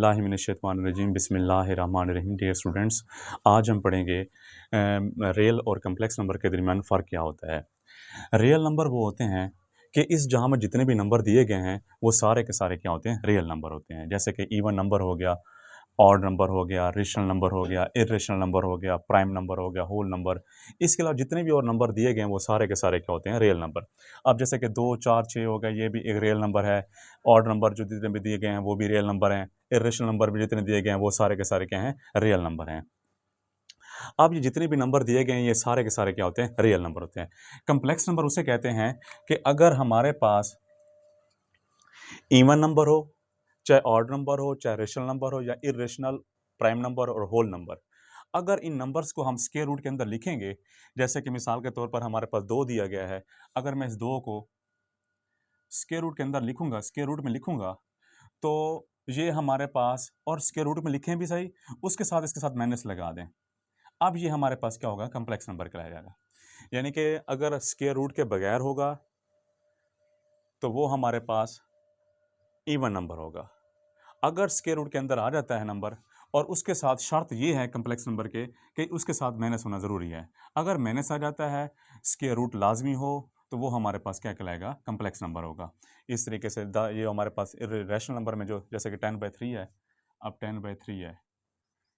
बिस्मिल्लाहिर्रहमानिर्रहीम बिस्मिल्लाहिर्रहमानिर्रहीम। Dear students, आज हम पढ़ेंगे रियल और कम्प्लेक्स नंबर के दरमियान फ़र्क क्या होता है। रियल नंबर वो होते हैं कि इस जहाँ में जितने भी नंबर दिए गए हैं वो सारे के सारे क्या होते हैं, रियल नंबर होते हैं। जैसे कि इवन नंबर हो गया, ऑड नंबर हो गया, रेशनल नंबर हो गया, इर्रेशनल नंबर हो गया, प्राइम नंबर हो गया, होल नंबर। इसके अलावा जितने भी और नंबर दिए गए हैं वो सारे के सारे क्या होते हैं, रियल नंबर। अब जैसे कि 2, 4, 6 हो गया, ये भी एक रियल नंबर है। ऑड नंबर जो जितने भी दिए गए हैं वो भी रियल नंबर हैं। इर्रेशनल नंबर भी जितने दिए गए हैं वो सारे के सारे क्या हैं, रियल नंबर हैं। अब ये जितने भी नंबर दिए गए हैं ये सारे के सारे क्या होते हैं, रियल नंबर होते हैं। कम्प्लेक्स नंबर उसे कहते हैं कि अगर हमारे पास इवन नंबर हो, चाहे ऑड नंबर हो, चाहे रेशनल नंबर हो, या इर्रेशनल, प्राइम नंबर और होल नंबर, अगर इन नंबर्स को हम स्क्वायर रूट के अंदर लिखेंगे, जैसे कि मिसाल के तौर पर हमारे पास 2 दिया गया है, अगर मैं इस 2 को स्क्वायर रूट के अंदर लिखूंगा, स्क्वायर रूट में लिखूंगा, तो ये हमारे पास, और स्क्वायर रूट में लिखें भी सही, उसके साथ इसके साथ माइनस लगा दें, अब ये हमारे पास क्या होगा, कम्प्लेक्स नंबर कहलाया जाएगा। यानी कि अगर स्क्वायर रूट के बगैर होगा तो वो हमारे पास इवन नंबर होगा। अगर स्क्वायर रूट के अंदर आ जाता है नंबर और उसके साथ शर्त ये है कम्प्लेक्स नंबर के कि उसके साथ माइनस होना ज़रूरी है। अगर माइनस आ जाता है, स्क्वायर रूट लाजमी हो, तो वो हमारे पास क्या कहलाएगा, कम्प्लेक्स नंबर होगा। इस तरीके से ये हमारे पास रैशनल नंबर में जो जैसे कि 10/3 है, अब 10/3 है,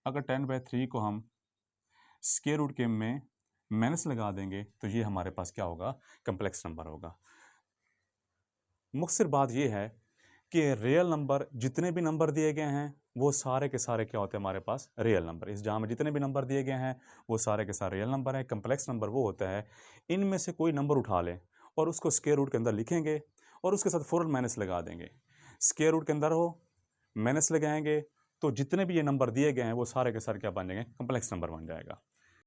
अगर 10/3 को हम स्क्वायर रूट के में माइनस लगा देंगे तो ये हमारे पास क्या होगा, कम्प्लेक्स नंबर होगा। मुख्तसर बात ये है कि रियल नंबर जितने भी नंबर दिए गए हैं वो सारे के सारे क्या होते हैं, हमारे पास रियल नंबर। इस जहाँ में जितने भी नंबर दिए गए हैं वो सारे के सारे रियल नंबर हैं। कम्प्लेक्स नंबर वो होता है, इनमें से कोई नंबर उठा लें और उसको स्क्वायर रूट के अंदर लिखेंगे और उसके साथ फ़ौरन माइनस लगा देंगे। स्क्वायर रूट के अंदर हो, माइनस लगाएंगे, तो जितने भी ये नंबर दिए गए हैं वो सारे के सारे क्या बन जाएंगे, कम्प्लेक्स नंबर बन जाएगा।